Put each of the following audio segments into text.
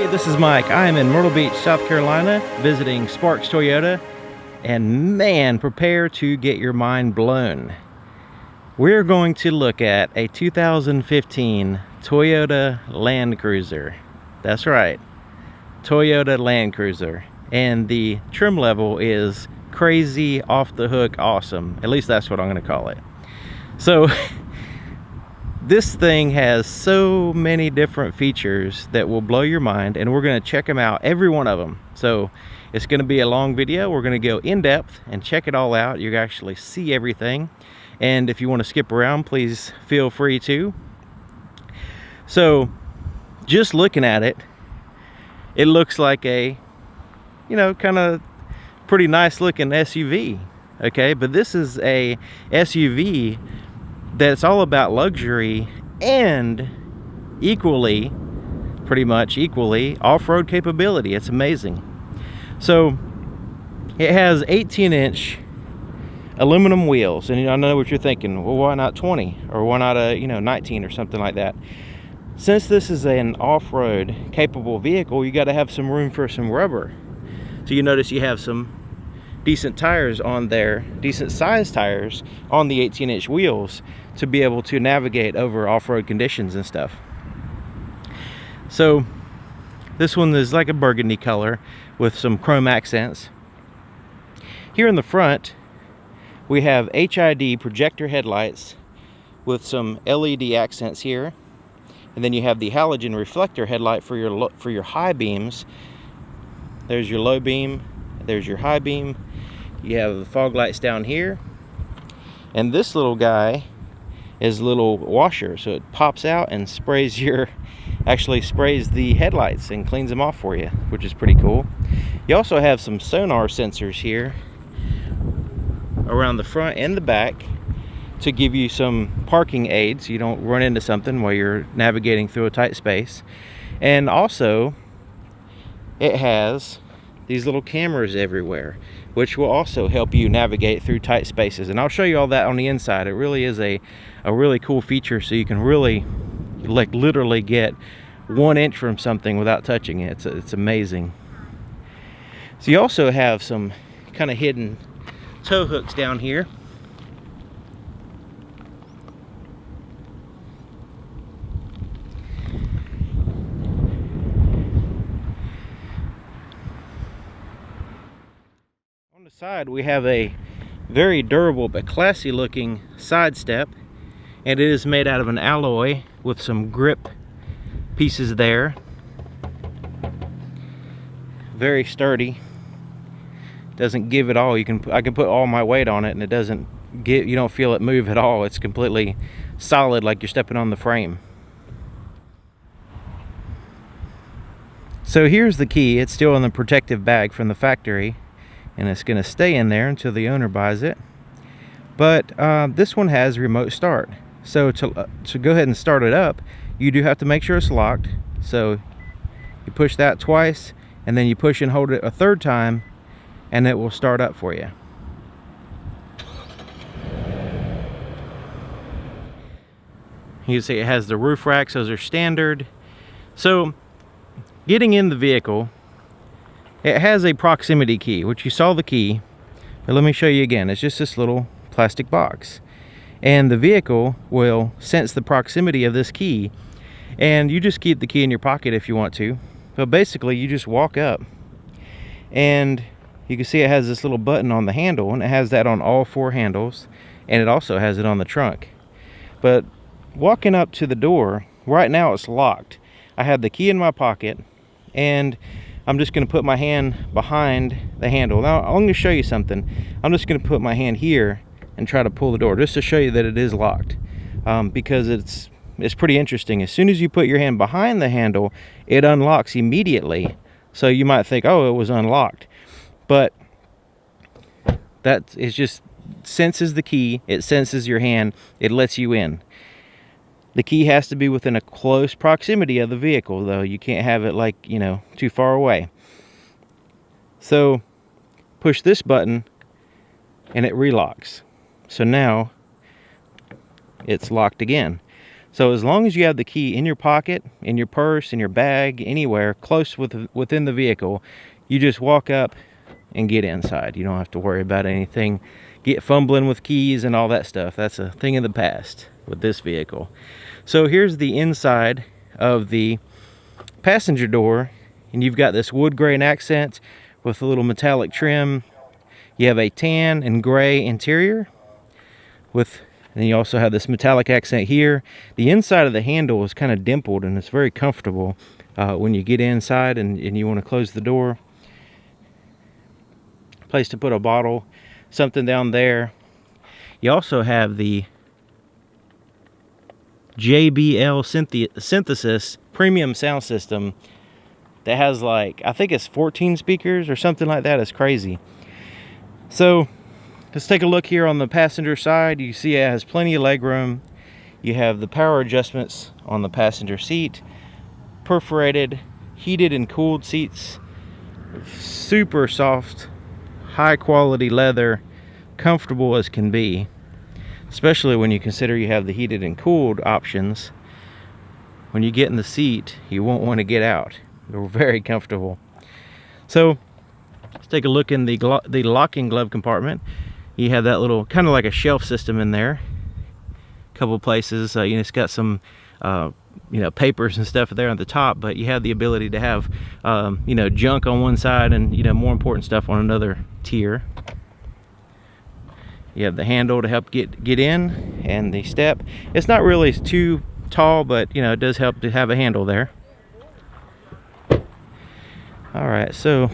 Hey, this is Mike. I am in Myrtle Beach, South Carolina, visiting Sparks Toyota, and man, prepare to get your mind blown. We're going to look at a 2015 Toyota Land Cruiser. That's right, Toyota Land Cruiser. And the trim level is crazy, off the hook, awesome. At least that's what I'm gonna call it. So, this thing has so many different features that will blow your mind, and we're going to check them out, every one of them. So it's going to be a long video. We're going to go in depth and check it all out. You can actually see everything, and if you want to skip around, please feel free to. So just looking at it, it looks like a, you know, kind of pretty nice looking SUV, okay? But this is a SUV that's all about luxury and equally, pretty much equally, off-road capability. It's amazing. So it has 18-inch aluminum wheels, and I know what you're thinking, well, why not 20, or why not a 19 or something like that? Since this is an off-road capable vehicle, you got to have some room for some rubber. So you notice you have some decent tires on there, decent sized tires on the 18-inch wheels to be able to navigate over off-road conditions and stuff. So this one is like a burgundy color with some chrome accents. Here in the front we have HID projector headlights with some LED accents here, and then you have the halogen reflector headlight for your high beams. There's your low beam, there's your high beam. You have the fog lights down here, and this little guy is a little washer, so it pops out and sprays actually sprays the headlights and cleans them off for you, which is pretty cool. You also have some sonar sensors here around the front and the back to give you some parking aids so you don't run into something while you're navigating through a tight space. And also it has these little cameras everywhere, which will also help you navigate through tight spaces, and I'll show you all that on the inside. It really is a really cool feature, so you can really like literally get 1 inch from something without touching it. It's amazing. So you also have some kind of hidden tow hooks down here. On the side we have a very durable but classy looking side step, and it is made out of an alloy with some grip pieces there. Very sturdy, doesn't give it all. I can put all my weight on it and it doesn't get, you don't feel it move at all. It's completely solid, like you're stepping on the frame. So here's the key. It's still in the protective bag from the factory, and it's going to stay in there until the owner buys it. But this one has remote start, so to go ahead and start it up, you do have to make sure it's locked. So you push that twice, and then you push and hold it a third time, and it will start up for you. You can see it has the roof racks. Those are standard. So getting in the vehicle, it has a proximity key, which you saw the key, but let me show you again. It's just this little plastic box, and the vehicle will sense the proximity of this key, and you just keep the key in your pocket if you want to. But basically you just walk up, and you can see it has this little button on the handle, and it has that on all 4 handles, and it also has it on the trunk. But walking up to the door, right now it's locked. I have the key in my pocket, and I'm just going to put my hand behind the handle. Now I'm going to show you something. I'm just going to put my hand here and try to pull the door, just to show you that it is locked, because it's pretty interesting. As soon as you put your hand behind the handle, it unlocks immediately. So you might think, oh, it was unlocked, but that is just senses the key. It senses your hand. It lets you in. The key has to be within a close proximity of the vehicle, though. You can't have it like, you know, too far away. So push this button and it relocks. So now it's locked again. So as long as you have the key in your pocket, in your purse, in your bag, anywhere close within the vehicle, you just walk up and get inside. You don't have to worry about anything, get fumbling with keys and all that stuff. That's a thing of the past with this vehicle. So here's the inside of the passenger door, and you've got this wood grain accent with a little metallic trim. You have a tan and gray interior and you also have this metallic accent here. The inside of the handle is kind of dimpled, and it's very comfortable when you get inside and you want to close the door. Place to put a bottle, something down there. You also have the JBL Synthesis premium sound system that has, like, I think it's 14 speakers or something like that. It's crazy. So let's take a look here on the passenger side. You see it has plenty of leg room. You have the power adjustments on the passenger seat, perforated, heated and cooled seats, super soft, high quality leather, comfortable as can be, especially when you consider you have the heated and cooled options. When you get in the seat, you won't want to get out. They're very comfortable. So let's take a look in the locking glove compartment. You have that little kind of like a shelf system in there. A couple places, you know, it's got some you know, papers and stuff there on the top, but you have the ability to have you know, junk on one side and, you know, more important stuff on another tier. You have the handle to help get in, and the step. It's not really too tall, but, you know, it does help to have a handle there. All right, so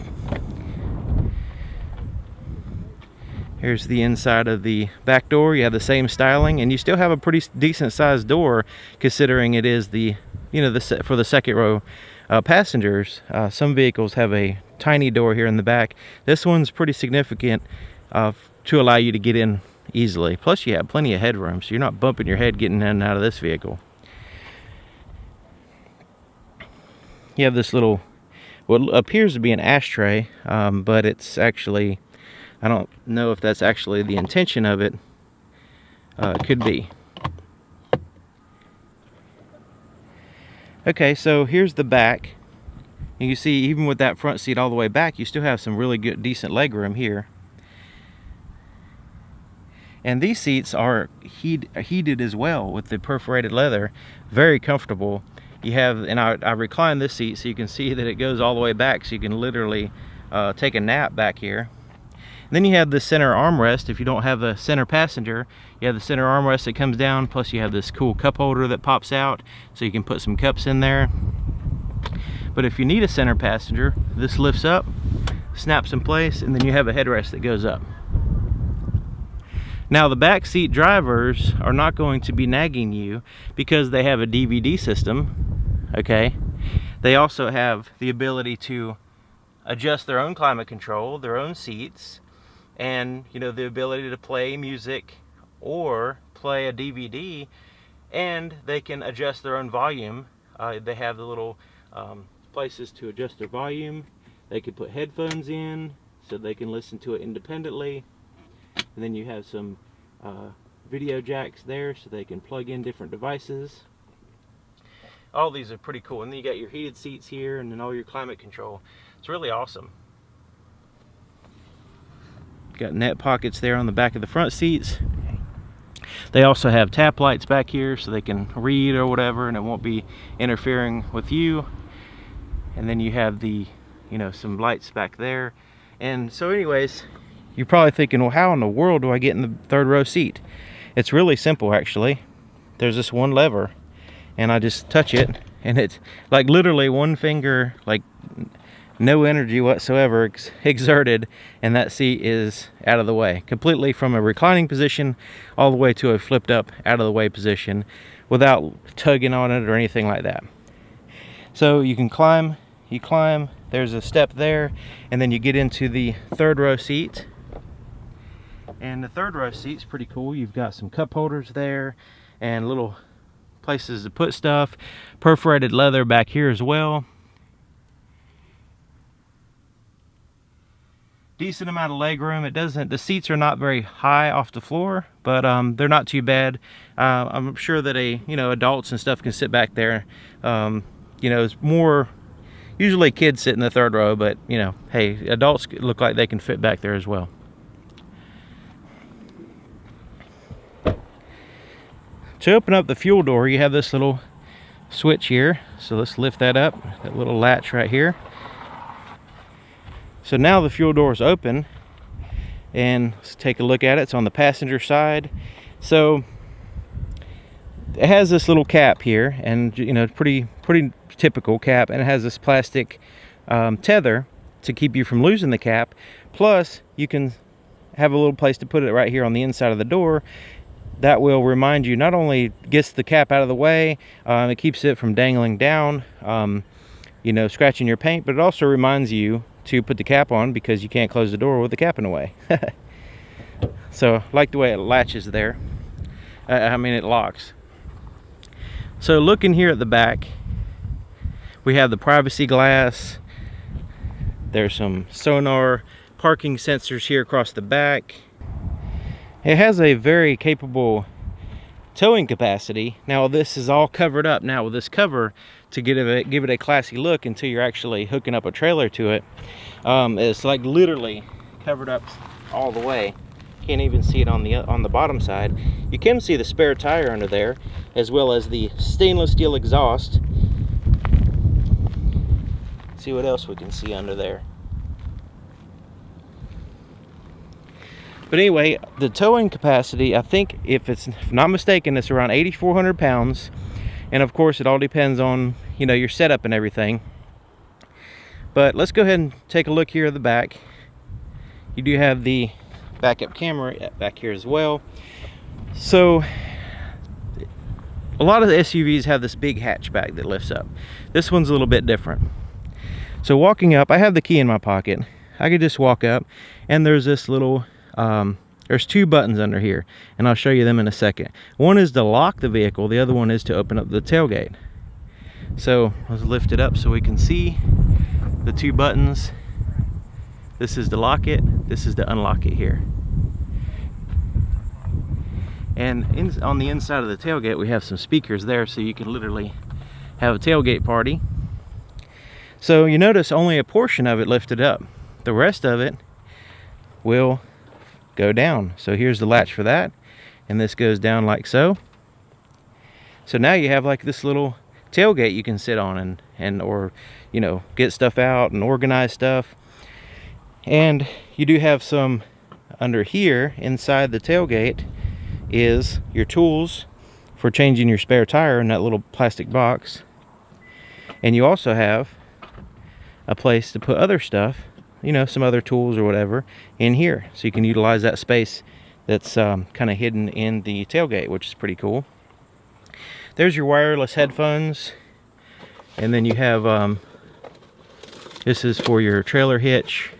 here's the inside of the back door. You have the same styling, and you still have a pretty decent sized door, considering it is the, you know, for the second row passengers. Some vehicles have a tiny door here in the back. This one's pretty significant to allow you to get in easily. Plus you have plenty of headroom, so you're not bumping your head getting in and out of this vehicle. You have this little, what appears to be an ashtray, but it's actually, I don't know if that's actually the intention of it. It could be. Okay, so here's the back. You can see, even with that front seat all the way back, you still have some really good, decent leg room here. And these seats are heated as well with the perforated leather. Very comfortable. You have, and I recline this seat so you can see that it goes all the way back, so you can literally take a nap back here. And then you have the center armrest. If you don't have a center passenger, you have the center armrest that comes down, plus you have this cool cup holder that pops out, so you can put some cups in there. But if you need a center passenger, this lifts up, snaps in place, and then you have a headrest that goes up. Now the back seat drivers are not going to be nagging you because they have a DVD system, okay? They also have the ability to adjust their own climate control, their own seats, and, you know, the ability to play music or play a DVD, and they can adjust their own volume. They have the little places to adjust their volume. They can put headphones in so they can listen to it independently. And then you have some video jacks there so they can plug in different devices. All these are pretty cool. And then you got your heated seats here, and then all your climate control. It's really awesome. Got net pockets there on the back of the front seats. They also have tap lights back here so they can read or whatever, and it won't be interfering with you. And then you have the, you know, some lights back there. And so anyways, you're probably thinking, well, how in the world do I get in the third row seat? It's really simple, actually. There's this one lever, and I just touch it, and it's like literally one finger, like no energy whatsoever exerted, and that seat is out of the way. Completely from a reclining position all the way to a flipped up out of the way position without tugging on it or anything like that. So you can climb, there's a step there, and then you get into the third row seat. And the third row seat's pretty cool. You've got some cup holders there and little places to put stuff. Perforated leather back here as well. decent amount of leg room. It doesn't, the seats are not very high off the floor, but they're not too bad. I'm sure that adults and stuff can sit back there. It's more, usually kids sit in the third row, but hey, adults look like they can fit back there as well. To open up the fuel door, you have this little switch here. So let's lift that up, that little latch right here. So now the fuel door is open, and let's take a look at it. It's on the passenger side. So it has this little cap here, and pretty typical cap, and it has this plastic tether to keep you from losing the cap. Plus you can have a little place to put it right here on the inside of the door. That will remind you, not only gets the cap out of the way, it keeps it from dangling down, scratching your paint, but it also reminds you to put the cap on, because you can't close the door with the cap in the way. So I like the way it latches there. It locks. So looking here at the back, we have the privacy glass. There's some sonar parking sensors here across the back. It has a very capable towing capacity. Now this is all covered up now with this cover to give it a classy look until you're actually hooking up a trailer to it. It's like literally covered up all the way. Can't even see it on the bottom side. You can see the spare tire under there, as well as the stainless steel exhaust. Let's see what else we can see under there. But anyway, the towing capacity, I think, if not mistaken, it's around 8,400 pounds. And of course, it all depends on, your setup and everything. But let's go ahead and take a look here at the back. You do have the backup camera back here as well. So a lot of the SUVs have this big hatchback that lifts up. This one's a little bit different. So walking up, I have the key in my pocket. I could just walk up, and there's this little there's two buttons under here, and I'll show you them in a second. One is to lock the vehicle, the other one is to open up the tailgate. So let's lift it up so we can see the two buttons. This is to lock it, this is to unlock it here. And on the inside of the tailgate, we have some speakers there, so you can literally have a tailgate party. So you notice only a portion of it lifted up. The rest of it will go down. So here's the latch for that, and this goes down like so. So now you have like this little tailgate you can sit on or get stuff out and organize stuff. And you do have some under here inside the tailgate is your tools for changing your spare tire in that little plastic box. And you also have a place to put other stuff, some other tools or whatever in here, so you can utilize that space that's kind of hidden in the tailgate, which is pretty cool. There's your wireless headphones, and then you have this is for your trailer hitch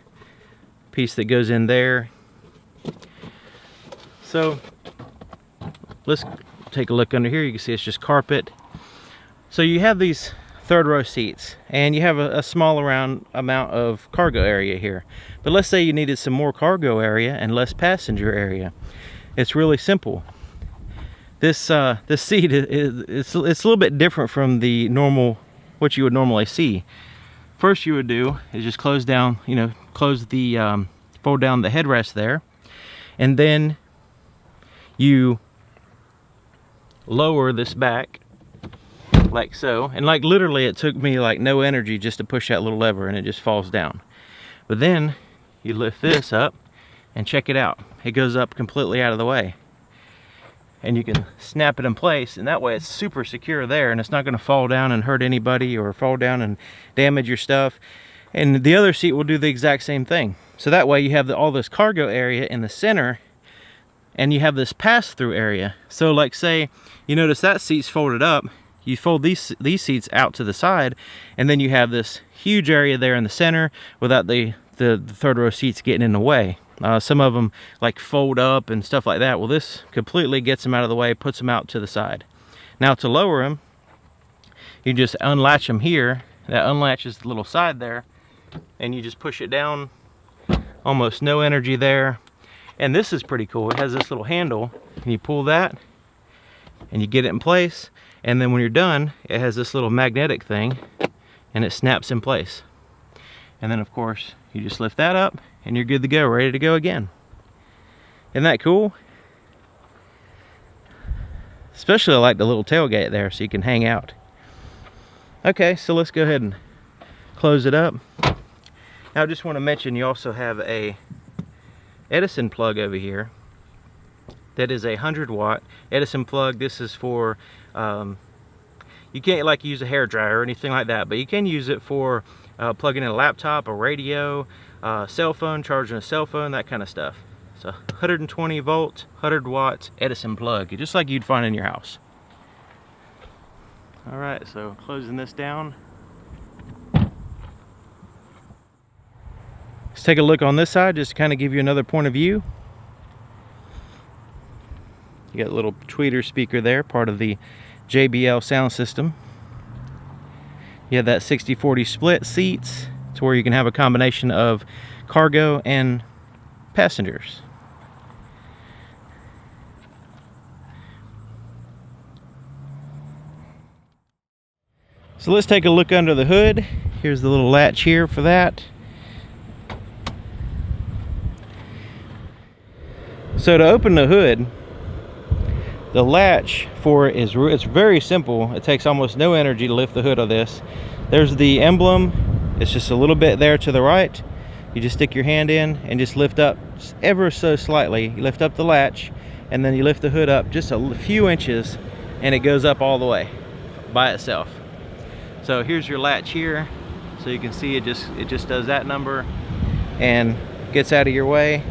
piece that goes in there. So let's take a look under here. You can see it's just carpet. So you have these third row seats, and you have a small amount of cargo area here. But let's say you needed some more cargo area and less passenger area. It's really simple. This seat it's a little bit different from the normal, what you would normally see. First you would do is just close down, fold down the headrest there, and then you lower this back like so, and like literally it took me like no energy just to push that little lever, and it just falls down. But then you lift this up and check it out. It goes up completely out of the way, and you can snap it in place, and that way it's super secure there, and it's not going to fall down and hurt anybody or fall down and damage your stuff. And the other seat will do the exact same thing. So that way you have all this cargo area in the center, and you have this pass-through area. So like say you notice that seat's folded up, you fold these seats out to the side, and then you have this huge area there in the center without the third row seats getting in the way. Some of them like fold up and stuff like that. Well, this completely gets them out of the way, puts them out to the side. Now to lower them, you just unlatch them here. That unlatches the little side there, and you just push it down almost no energy there. And this is pretty cool. It has this little handle, and you pull that and you get it in place, and then when you're done, it has this little magnetic thing and it snaps in place. And then of course you just lift that up and you're good to go, ready to go again. Isn't that cool? Especially I like the little tailgate there so you can hang out. Okay, so let's go ahead and close it up. Now I just want to mention you also have a Edison plug over here. That is a 100-watt Edison plug. This is for, you can't like use a hair dryer or anything like that, but you can use it for plugging in a laptop, a radio, cell phone, charging a cell phone, that kind of stuff. So 120 volt, 100 watt Edison plug, just like you'd find in your house. All right, so closing this down. Let's take a look on this side, just to kind of give you another point of view. You got a little tweeter speaker there, part of the JBL sound system. You have that 60-40 split seats. It's where you can have a combination of cargo and passengers. So let's take a look under the hood. Here's the little latch here for that. So to open the hood, the latch for it is, it's very simple. It takes almost no energy to lift the hood of this. There's the emblem. It's just a little bit there to the right. You just stick your hand in and just lift up ever so slightly. You lift up the latch and then you lift the hood up just a few inches and it goes up all the way by itself. So here's your latch here. So you can see it just does that number and gets out of your way.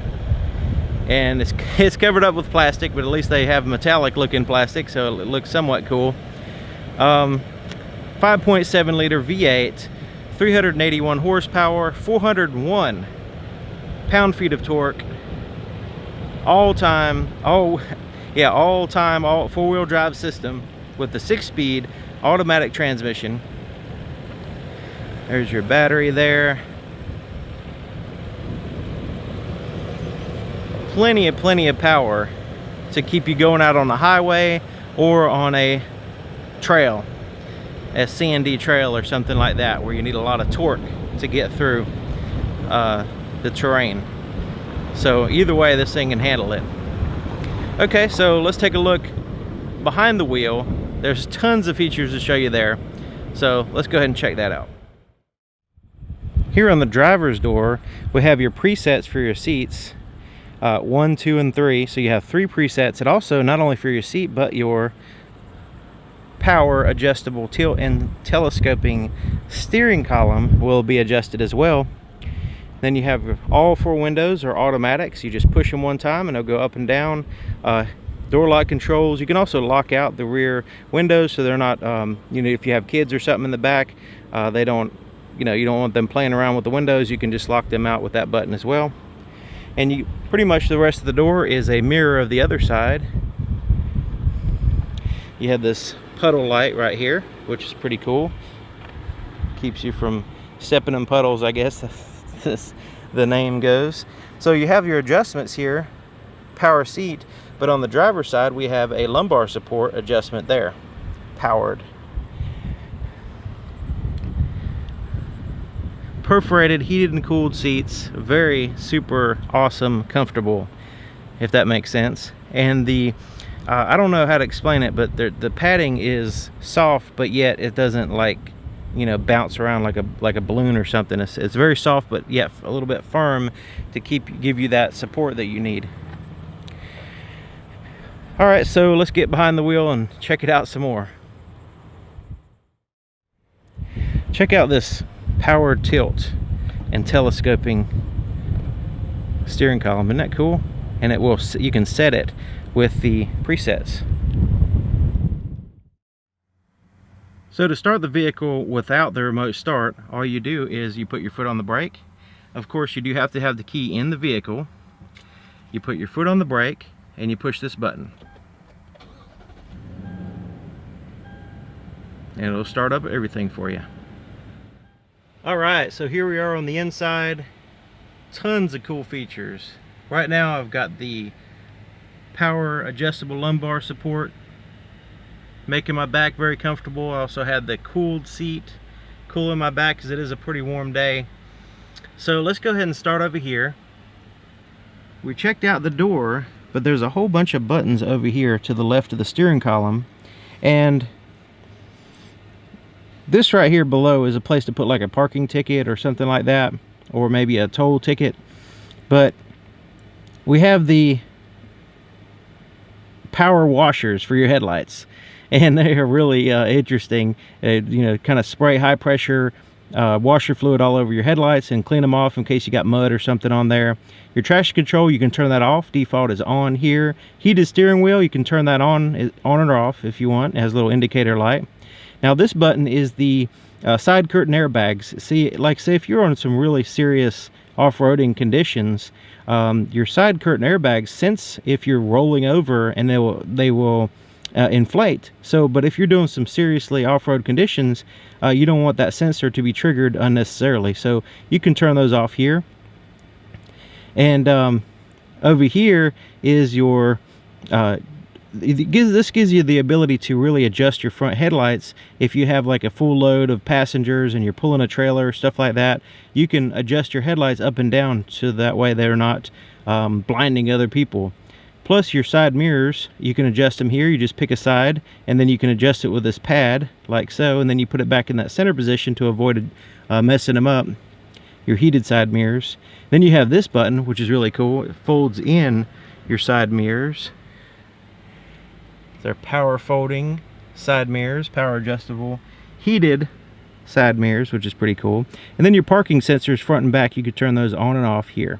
And it's covered up with plastic, but at least they have metallic looking plastic, so it looks somewhat cool. 5.7 liter V8, 381 horsepower, 401 pound-feet of torque, all four-wheel drive system with the 6-speed automatic transmission. There's your battery there. Plenty of power to keep you going out on the highway or on a trail, a C&D trail or something like that, where you need a lot of torque to get through the terrain. So either way, this thing can handle it. Okay, so let's take a look behind the wheel. There's tons of features to show you there, so let's go ahead and check that out. Here on the driver's door, we have your presets for your seats. 1, 2, and 3. So you have 3 presets. It also, not only for your seat, but your power adjustable tilt and telescoping steering column will be adjusted as well. Then you have all 4 windows are automatic, so you just push them one time and they'll go up and down. Door lock controls. You can also lock out the rear windows so they're not, you know, if you have kids or something in the back, they don't, you know, you don't want them playing around with the windows. You can just lock them out with that button as well. And you pretty much the rest of the door is a mirror of the other side. You have this puddle light right here, which is pretty cool. Keeps you from stepping in puddles, I guess the name goes. So you have your adjustments here, power seat, but on the driver's side we have a lumbar support adjustment there, powered. Perforated, heated and cooled seats, very super awesome, comfortable, if that makes sense. And the I don't know how to explain it, but the padding is soft, but yet it doesn't, like, you know, bounce around like a balloon or something. It's very soft, but yet a little bit firm to give you that support that you need. All right, so let's get behind the wheel and check it out some more. Check out this powered tilt and telescoping steering column. Isn't that cool? And it will, you can set it with the presets. So to start the vehicle without the remote start, all you do is you put your foot on the brake. Of course, you do have to have the key in the vehicle. You put your foot on the brake and you push this button, and it'll start up everything for you. All right, so here we are on the inside. tons of cool features. Right now I've got the power adjustable lumbar support, making my back very comfortable. I also had the cooled seat, cooling my back because it is a pretty warm day. So let's go ahead and start over here. We checked out the door, but there's a whole bunch of buttons over here to the left of the steering column, and this right here below is a place to put like a parking ticket or something like that, or maybe a toll ticket. But we have the power washers for your headlights, and they are really interesting. You know, kind of spray high pressure washer fluid all over your headlights and clean them off in case you got mud or something on there. Your traction control, you can turn that off. Default is on here. Heated steering wheel, you can turn that on or off if you want. It has a little indicator light. Now this button is the side curtain airbags. See, like say if you're on some really serious off-roading conditions, your side curtain airbags sense if you're rolling over, and they will inflate. So, but if you're doing some seriously off-road conditions, you don't want that sensor to be triggered unnecessarily. So you can turn those off here. And over here is your this gives you the ability to really adjust your front headlights. If you have like a full load of passengers and you're pulling a trailer, stuff like that, you can adjust your headlights up and down so that way they're not blinding other people. Plus your side mirrors, you can adjust them here. You just pick a side and then you can adjust it with this pad like so, and then you put it back in that center position to avoid messing them up. Your heated side mirrors. Then you have this button, which is really cool. It folds in your side mirrors. They're power folding side mirrors, power adjustable, heated side mirrors, which is pretty cool. And then your parking sensors front and back, you could turn those on and off here.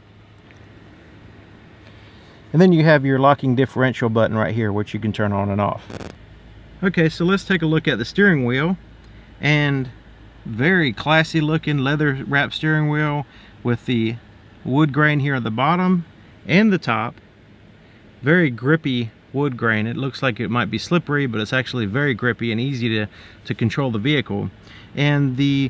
And then you have your locking differential button right here, which you can turn on and off. Okay, so let's take a look at the steering wheel. And very classy looking leather wrapped steering wheel with the wood grain here at the bottom and the top. Very grippy wood grain. It looks like it might be slippery, but it's actually very grippy and easy to control the vehicle. And the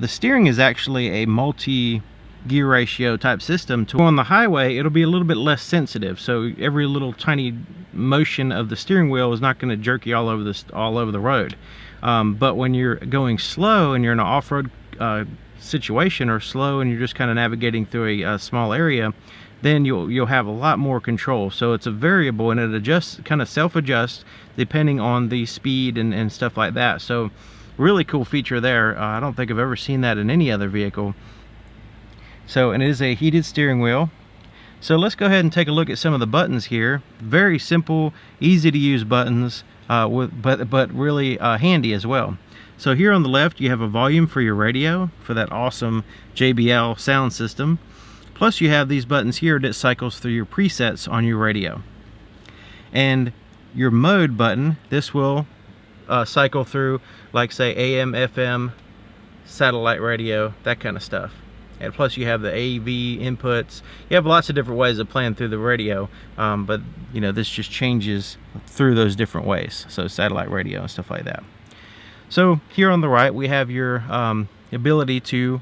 steering is actually a multi-gear ratio type system. To on the highway, it'll be a little bit less sensitive, so every little tiny motion of the steering wheel is not going to jerk you all over the road. But when you're going slow and you're in an off-road situation, or slow and you're just kind of navigating through a small area, then you'll have a lot more control. So it's a variable, and it adjusts, kind of self-adjusts depending on the speed and stuff like that. So really cool feature there. I don't think I've ever seen that in any other vehicle. So, and it is a heated steering wheel. So let's go ahead and take a look at some of the buttons here. Very simple, easy to use buttons, but really handy as well. So here on the left you have a volume for your radio, for that awesome JBL sound system. Plus you have these buttons here that cycles through your presets on your radio. And your mode button, this will cycle through, like say AM, FM, satellite radio, that kind of stuff. And plus you have the AV inputs. You have lots of different ways of playing through the radio, but you know, this just changes through those different ways. So satellite radio and stuff like that. So here on the right we have your ability to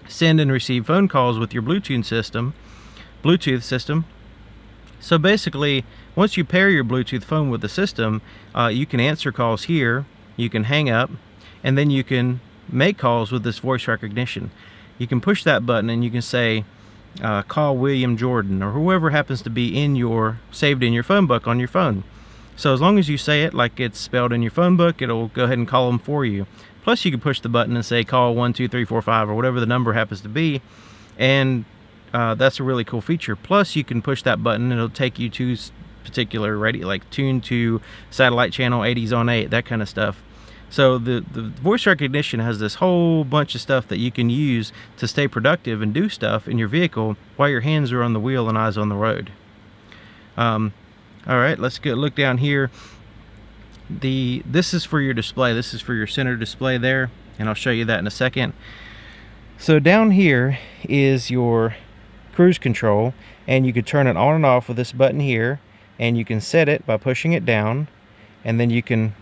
send and receive phone calls with your Bluetooth system. So basically, once you pair your Bluetooth phone with the system, you can answer calls here, you can hang up, and then you can make calls with this voice recognition. You can push that button and you can say, call William Jordan, or whoever happens to be saved in your phone book on your phone. So as long as you say it like it's spelled in your phone book, it'll go ahead and call them for you. Plus you can push the button and say call 12345 or whatever the number happens to be, and that's a really cool feature. Plus you can push that button and it'll take you to particular radio, like tune to satellite channel 80s on 8, that kind of stuff. So the voice recognition has this whole bunch of stuff that you can use to stay productive and do stuff in your vehicle while your hands are on the wheel and eyes on the road. All right, let's look down here. This is for your display. This is for your center display there, and I'll show you that in a second. So down here is your cruise control, and you can turn it on and off with this button here, and you can set it by pushing it down, and then you can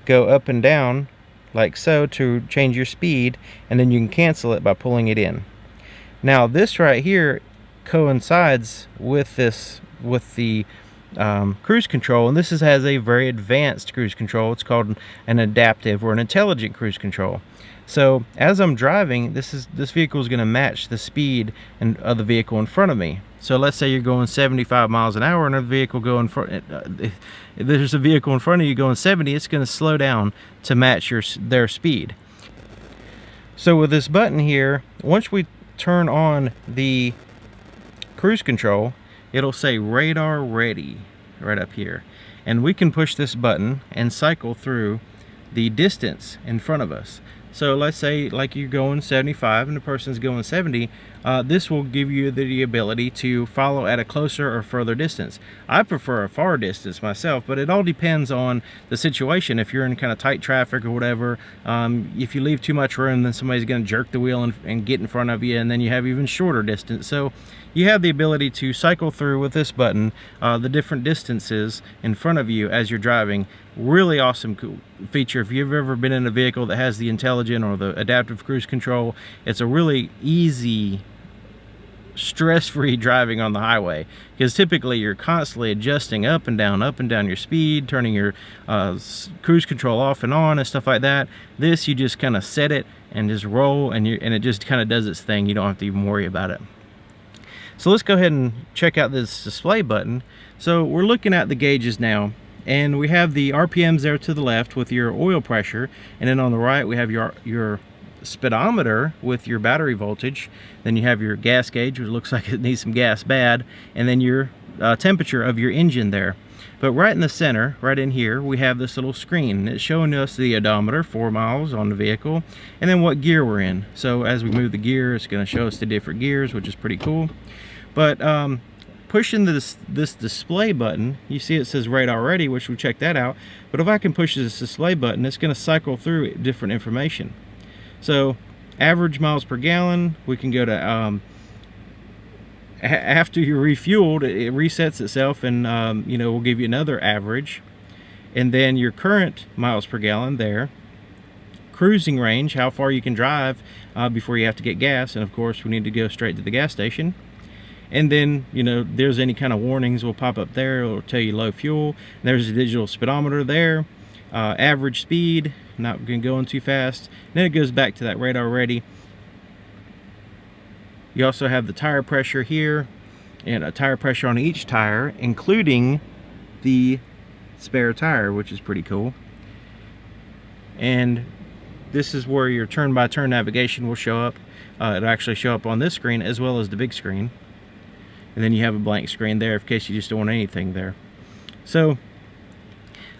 go up and down like so to change your speed, and then you can cancel it by pulling it in. Now this right here coincides with the cruise control, and this has a very advanced cruise control. It's called an adaptive or an intelligent cruise control. So as I'm driving, this vehicle is going to match the speed of the vehicle in front of me. So let's say you're going 75 miles an hour and a vehicle going if there's a vehicle in front of you going 70, it's going to slow down to match their speed. So with this button here, once we turn on the cruise control, it'll say radar ready right up here, and we can push this button and cycle through the distance in front of us. So let's say like you're going 75 and the person's going 70, this will give you the ability to follow at a closer or further distance. I prefer a far distance myself, but it all depends on the situation. If you're in kind of tight traffic or whatever, if you leave too much room, then somebody's going to jerk the wheel and get in front of you, and then you have even shorter distance. So you have the ability to cycle through with this button the different distances in front of you as you're driving. Really awesome cool feature. If you've ever been in a vehicle that has the intelligent or the adaptive cruise control, it's a really easy, stress-free driving on the highway, because typically you're constantly adjusting up and down your speed, turning your cruise control off and on and stuff like that. This, you just kind of set it and just roll, and it just kind of does its thing. You don't have to even worry about it. So let's go ahead and check out this display button. So we're looking at the gauges now, and we have the RPMs there to the left with your oil pressure, and then on the right we have your speedometer with your battery voltage. Then you have your gas gauge, which looks like it needs some gas bad, and then your temperature of your engine there. But right in the center, right in here, we have this little screen. It's showing us the odometer, 4 miles on the vehicle, and then what gear we're in. So as we move the gear, it's going to show us the different gears, which is pretty cool. But pushing this display button, you see it says radar ready, which we checked that out. But if I can push this display button, it's going to cycle through different information. So average miles per gallon, we can go to after you're refueled, it resets itself, and you know, we'll give you another average, and then your current miles per gallon there. Cruising range, how far you can drive before you have to get gas, and of course we need to go straight to the gas station. And then, you know, there's any kind of warnings will pop up there. It'll tell you low fuel. There's a digital speedometer there. Average speed, not going too fast. Then it goes back to that radar ready. You also have the tire pressure here, and a tire pressure on each tire, including the spare tire, which is pretty cool. And this is where your turn-by-turn navigation will show up. It'll actually show up on this screen as well as the big screen. And then you have a blank screen there in case you just don't want anything there. So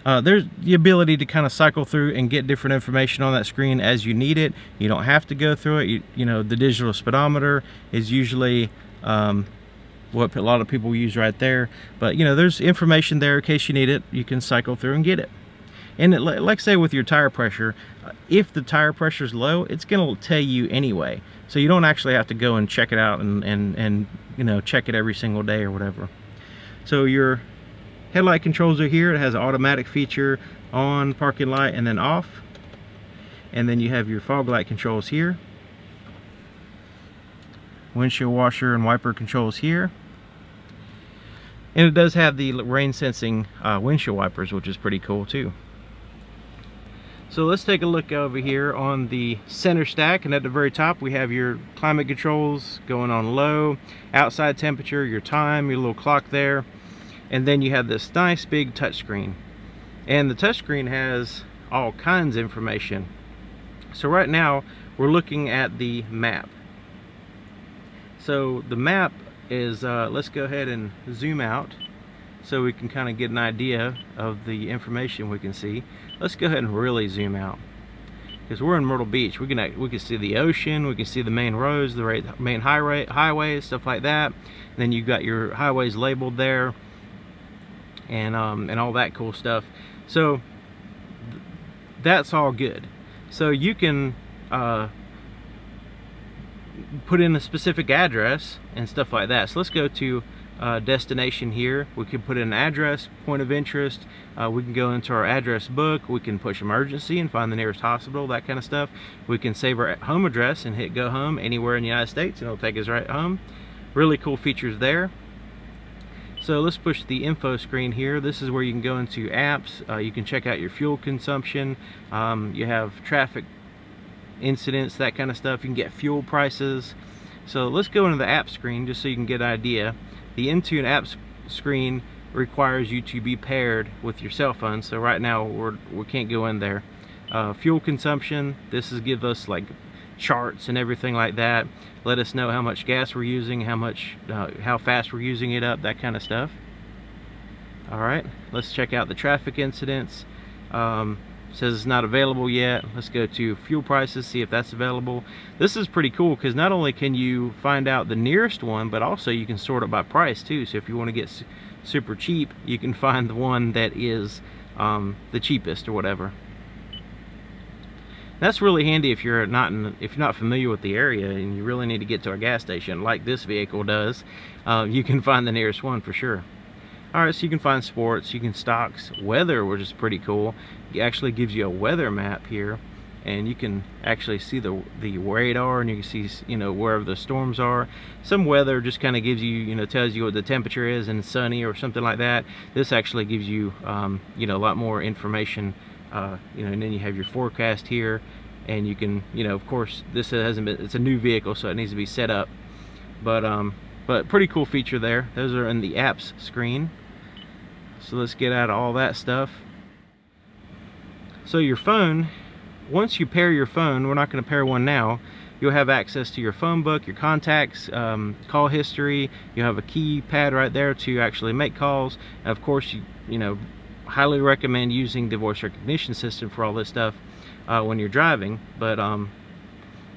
there's the ability to kind of cycle through and get different information on that screen as you need it. You don't have to go through it. You know, the digital speedometer is usually what a lot of people use right there. But you know, there's information there in case you need it. You can cycle through and get it. And like say with your tire pressure, if the tire pressure is low, it's going to tell you anyway. So you don't actually have to go and check it out and you know, check it every single day or whatever. So your headlight controls are here. It has an automatic feature, on, parking light, and then off. And then you have your fog light controls here. Windshield washer and wiper controls here. And it does have the rain sensing windshield wipers, which is pretty cool too. So let's take a look over here on the center stack, and at the very top we have your climate controls going on low, outside temperature, your time, your little clock there, and then you have this nice big touchscreen. And the touchscreen has all kinds of information. So right now we're looking at the map. So the map is, let's go ahead and zoom out so we can kind of get an idea of the information we can see. Let's go ahead and really zoom out, because we're in Myrtle Beach. We can see the ocean, we can see the main roads, the main highways, stuff like that. And then you've got your highways labeled there, and all that cool stuff. So that's all good. So you can put in a specific address and stuff like that. So let's go to destination here. We can put in an address, point of interest. We can go into our address book. We can push emergency and find the nearest hospital, that kind of stuff. We can save our home address and hit go home anywhere in the United States, and it'll take us right home. Really cool features there. So let's push the info screen here. This is where you can go into apps. You can check out your fuel consumption. You have traffic incidents, that kind of stuff. You can get fuel prices. So let's go into the app screen just so you can get an idea. The Intune apps screen requires you to be paired with your cell phone. So right now we can't go in there. Fuel consumption, this is give us like charts and everything like that. Let us know how much gas we're using, how fast we're using it up, that kind of stuff. Alright, let's check out the traffic incidents. Says it's not available yet. Let's go to fuel prices, see if that's available. This is pretty cool because not only can you find out the nearest one, but also you can sort it by price too. So if you want to get super cheap, you can find the one that is the cheapest or whatever. That's really handy if you're not familiar with the area and you really need to get to a gas station like this vehicle does. You can find the nearest one for sure. Alright, so you can find sports, you can stocks, weather, which is pretty cool. It actually gives you a weather map here, and you can actually see the radar, and you can see, you know, wherever the storms are. Some weather just kind of gives you, you know, tells you what the temperature is and sunny or something like that. This actually gives you, you know, a lot more information. You know, and then you have your forecast here, and you can, you know, of course, this hasn't been, it's a new vehicle, so it needs to be set up. But pretty cool feature there. Those are in the apps screen. So let's get out of all that stuff. So your phone, once you pair your phone, we're not going to pair one now, you'll have access to your phone book, your contacts, call history. You have a keypad right there to actually make calls. And of course, you know, highly recommend using the voice recognition system for all this stuff when you're driving. But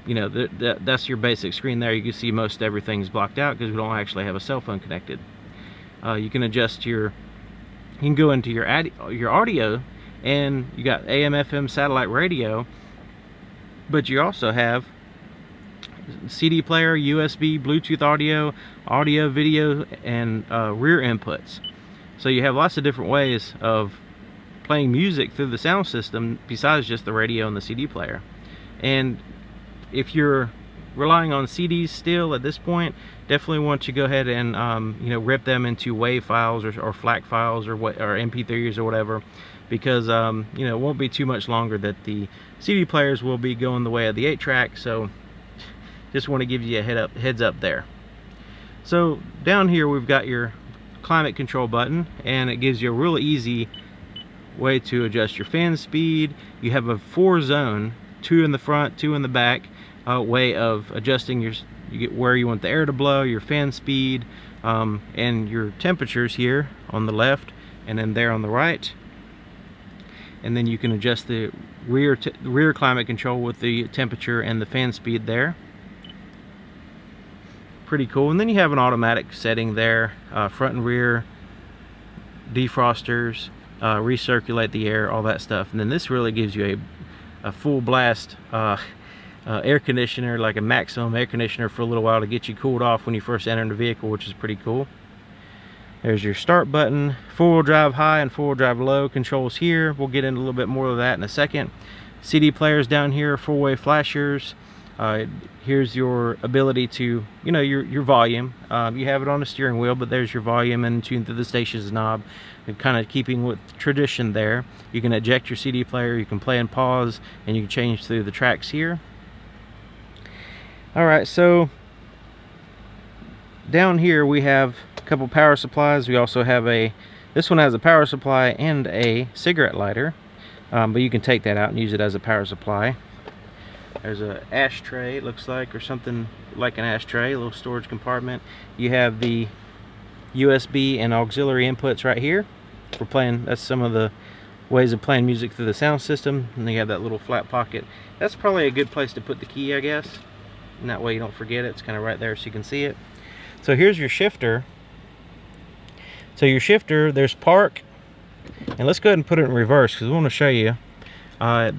you know, that's your basic screen there. You can see most everything's blocked out because we don't actually have a cell phone connected. You can adjust you can go into your audio, and you got AM, FM, satellite radio, but you also have CD player, USB, Bluetooth audio, video, and rear inputs. So you have lots of different ways of playing music through the sound system besides just the radio and the CD player. And if you're relying on CDs still at this point, definitely want to go ahead and you know, rip them into WAV files or FLAC files or MP3s or whatever, because you know, it won't be too much longer that the CD players will be going the way of the 8-track. So just want to give you a heads up there. So down here we've got your climate control button, and it gives you a really easy way to adjust your fan speed. You have a 4-zone, 2 in the front, 2 in the back, way of adjusting you get where you want the air to blow, your fan speed, and your temperatures here on the left, and then there on the right. And then you can adjust the rear climate control with the temperature and the fan speed there. Pretty cool. And then you have an automatic setting there, front and rear defrosters, recirculate the air, all that stuff. And then this really gives you a full blast air conditioner, like a maximum air conditioner for a little while to get you cooled off when you first enter the vehicle, which is pretty cool. There's your start button, 4-wheel drive high and 4-wheel drive low controls here. We'll get into a little bit more of that in a second. CD players down here, 4-way flashers. Here's your ability to, you know, your volume. You have it on the steering wheel, but there's your volume and tune through the stations knob. And kind of keeping with tradition there. You can eject your CD player, you can play and pause, and you can change through the tracks here. Alright, so down here we have a couple power supplies. We also have this one has a power supply and a cigarette lighter, but you can take that out and use it as a power supply. There's an ashtray, it looks like, or something like an ashtray, a little storage compartment. You have the USB and auxiliary inputs right here for playing. That's some of the ways of playing music through the sound system. And you have that little flat pocket. That's probably a good place to put the key, I guess, and that way you don't forget it. It's kind of right there so you can see it. So here's your shifter. So your shifter, there's park, and let's go ahead and put it in reverse because we want to show you. It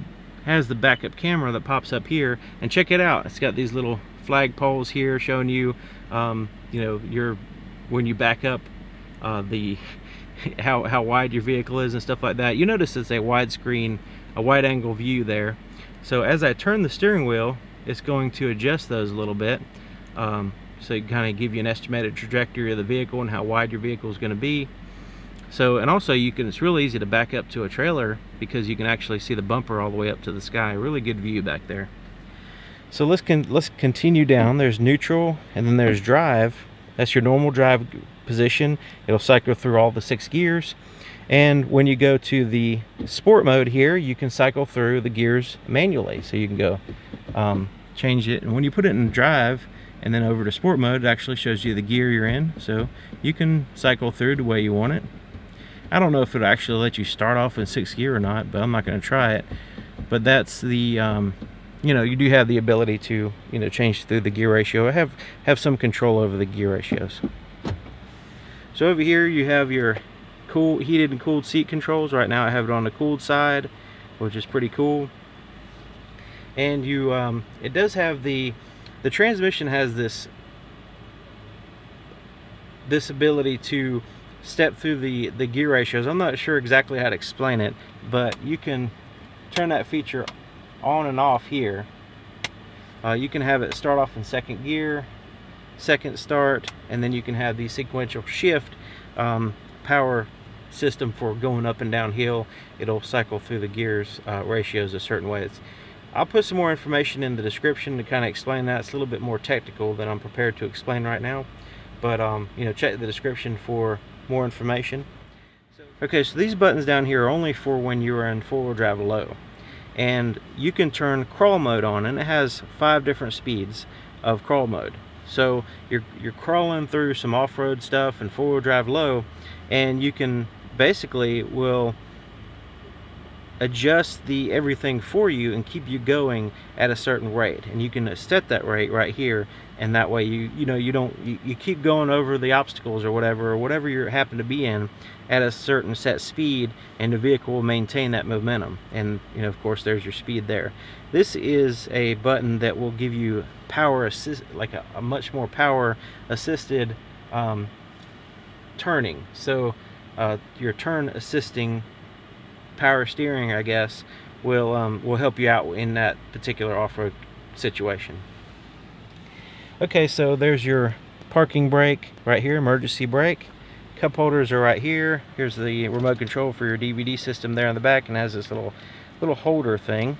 has the backup camera that pops up here, and check it out. It's got these little flag poles here showing you, you know, your when you back up, the how wide your vehicle is and stuff like that. You notice it's a widescreen, a wide angle view there. So as I turn the steering wheel, it's going to adjust those a little bit, so it kind of give you an estimated trajectory of the vehicle and how wide your vehicle is going to be. So, and also it's really easy to back up to a trailer because you can actually see the bumper all the way up to the sky. Really good view back there. So let's continue down. There's neutral, and then there's drive. That's your normal drive position. It'll cycle through all the 6 gears. And when you go to the sport mode here, you can cycle through the gears manually. So you can go change it. And when you put it in drive and then over to sport mode, it actually shows you the gear you're in. So you can cycle through the way you want it. I don't know if it'll actually let you start off in 6th gear or not, but I'm not going to try it. But that's the, you know, you do have the ability to, you know, change through the gear ratio. I have some control over the gear ratios. So over here you have your heated and cooled seat controls. Right now I have it on the cooled side, which is pretty cool. And you, it does have the transmission has this ability to step through the gear ratios. I'm not sure exactly how to explain it, but you can turn that feature on and off here. You can have it start off in 2nd gear, 2nd start, and then you can have the sequential shift power system for going up and downhill. It'll cycle through the gears ratios a certain way. I'll put some more information in the description to kind of explain that. It's a little bit more technical than I'm prepared to explain right now, but you know, check the description for more information. Okay, so these buttons down here are only for when you are in 4-wheel drive low, and you can turn crawl mode on, and it has 5 different speeds of crawl mode. So you're crawling through some off-road stuff and 4-wheel drive low, and you can basically will adjust everything for you and keep you going at a certain rate, and you can set that rate right here, and that way you keep going over the obstacles or whatever you happen to be in at a certain set speed, and the vehicle will maintain that momentum. And you know, of course, there's your speed there. This is a button that will give you power assist, like a much more power assisted turning. So your turn assisting power steering, I guess, will help you out in that particular off-road situation. Okay, so there's your parking brake right here, emergency brake. Cup holders are right here. Here's the remote control for your DVD system there in the back, and has this little holder thing.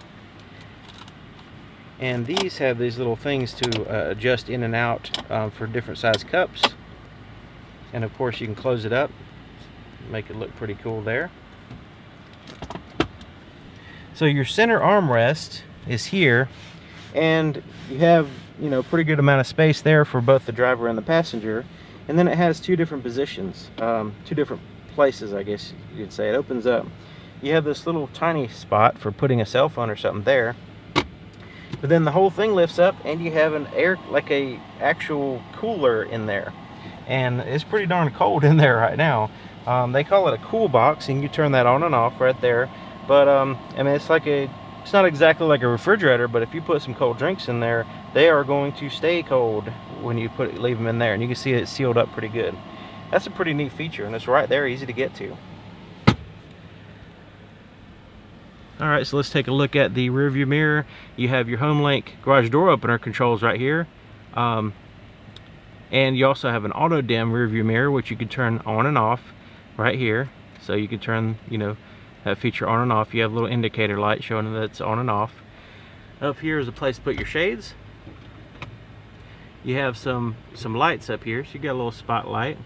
And these have these little things to adjust in and out for different size cups. And of course you can close it up, make it look pretty cool there. So your center armrest is here, and you have, you know, pretty good amount of space there for both the driver and the passenger. And then it has 2 different positions, 2 different places, I guess you could say. It opens up. You have this little tiny spot for putting a cell phone or something there. But then the whole thing lifts up, and you have an like a actual cooler in there. And it's pretty darn cold in there right now. They call it a cool box, and you turn that on and off right there. But I mean, it's not exactly like a refrigerator, but if you put some cold drinks in there, they are going to stay cold when you leave them in there, and you can see it's sealed up pretty good. That's a pretty neat feature, and it's right there, easy to get to. Alright, so let's take a look at the rear view mirror. You have your HomeLink garage door opener controls right here. And you also have an auto dim rear view mirror, which you can turn on and off right here. So you can turn, you know, that feature on and off. You have a little indicator light showing that it's on and off. Up here is a place to put your shades. You have some lights up here, so you got a little spotlight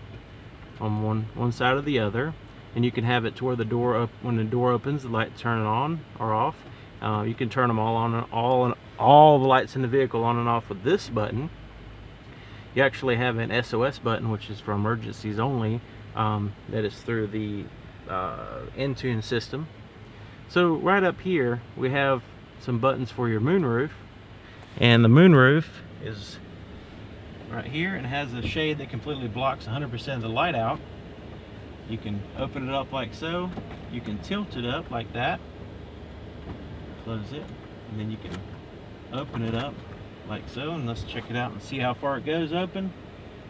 on one side or the other, and you can have it to where the door when the door opens, the light turn on or off. You can turn them all on, all the lights in the vehicle on and off with this button. You actually have an SOS button, which is for emergencies only. That is through the Intune system. So right up here we have some buttons for your moonroof, and the moonroof is right here, and it has a shade that completely blocks 100% of the light out. You can open it up like so, you can tilt it up like that, close it, and then you can open it up like so. And let's check it out and see how far it goes open.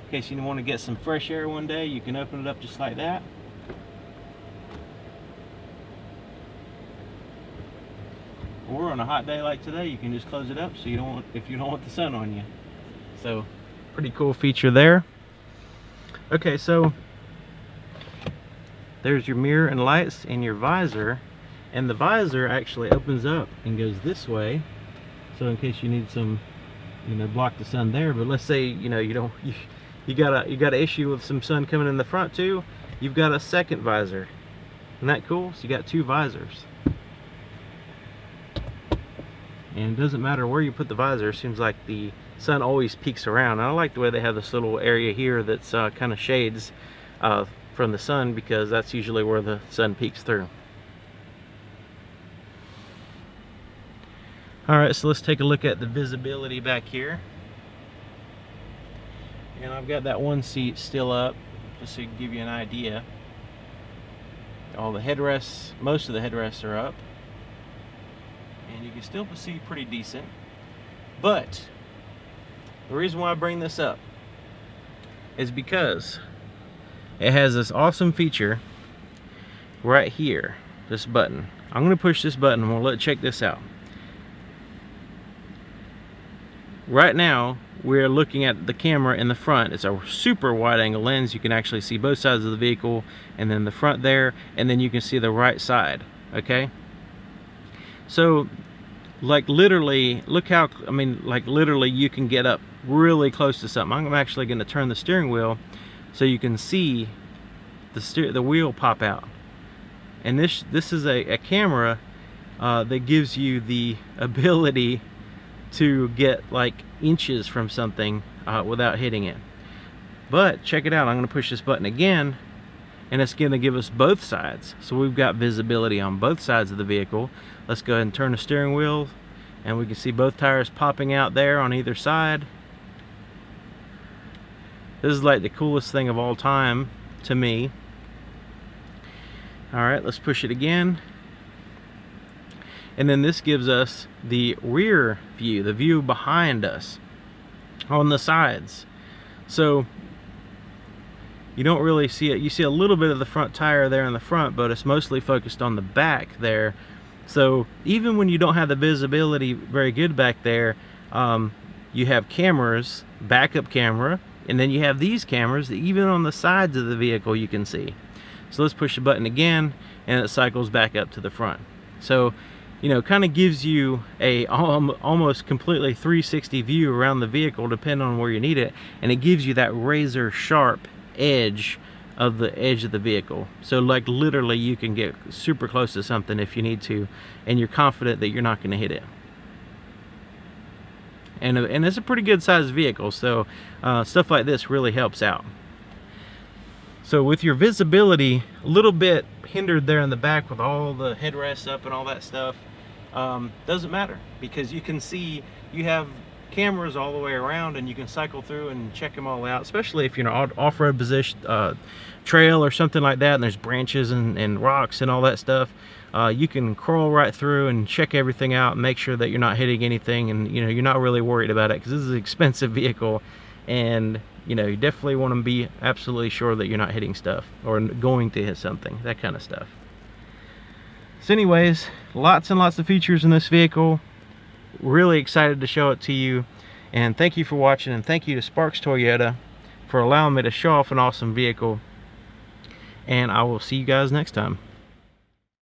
In case you want to get some fresh air one day, you can open it up just like that. Or on a hot day like today, you can just close it up so you don't want, if you don't want the sun on you. So, pretty cool feature there. Okay, so there's your mirror and lights and your visor, and the visor actually opens up and goes this way. So in case you need some, you know, block the sun there. But let's say, you know, you got an issue with some sun coming in the front too. You've got a second visor. Isn't that cool? So you got two visors. And it doesn't matter where you put the visor, it seems like the sun always peeks around. And I like the way they have this little area here that's kind of shades from the sun, because that's usually where the sun peeks through. Alright, so let's take a look at the visibility back here. And I've got that one seat still up, just so to give you an idea. All the headrests, most of the headrests are up. And you can still see pretty decent. But the reason why I bring this up is because it has this awesome feature right here, this button. I'm going to push this button and we'll check this out. Right now we're looking at the camera in the front. It's a super wide angle lens. You can actually see both sides of the vehicle, and then the front there, and then you can see the right side. Okay, so like literally, look how, I mean, like literally you can get up really close to something. I'm actually going to turn the steering wheel so you can see the wheel pop out. And this is a camera that gives you the ability to get like inches from something without hitting it. But check it out, I'm going to push this button again, and it's going to give us both sides. So we've got visibility on both sides of the vehicle. Let's go ahead and turn the steering wheel, and we can see both tires popping out there on either side. This is like the coolest thing of all time to me. Alright, let's push it again. And then this gives us the rear view, the view behind us on the sides. So you don't really see it. You see a little bit of the front tire there in the front, but it's mostly focused on the back there. So even when you don't have the visibility very good back there, you have cameras, backup camera, and then you have these cameras that even on the sides of the vehicle you can see. So let's push the button again, and it cycles back up to the front. So, you know, kind of gives you a almost completely 360 view around the vehicle, depending on where you need it, and it gives you that razor sharp edge of the vehicle. So like literally you can get super close to something if you need to, and you're confident that you're not going to hit it. And it's a pretty good sized vehicle, so stuff like this really helps out. So with your visibility a little bit hindered there in the back with all the headrests up and all that stuff, doesn't matter, because you can see you have cameras all the way around, and you can cycle through and check them all out, especially if you're in an off-road position, trail or something like that, and there's branches and rocks and all that stuff. You can crawl right through and check everything out and make sure that you're not hitting anything, and you know, you're not really worried about it, because this is an expensive vehicle, and you know, you definitely want to be absolutely sure that you're not hitting stuff or going to hit something, that kind of stuff. So anyways, lots and lots of features in this vehicle. Really excited to show it to you, and thank you for watching, and thank you to Sparks Toyota for allowing me to show off an awesome vehicle, and I will see you guys next time.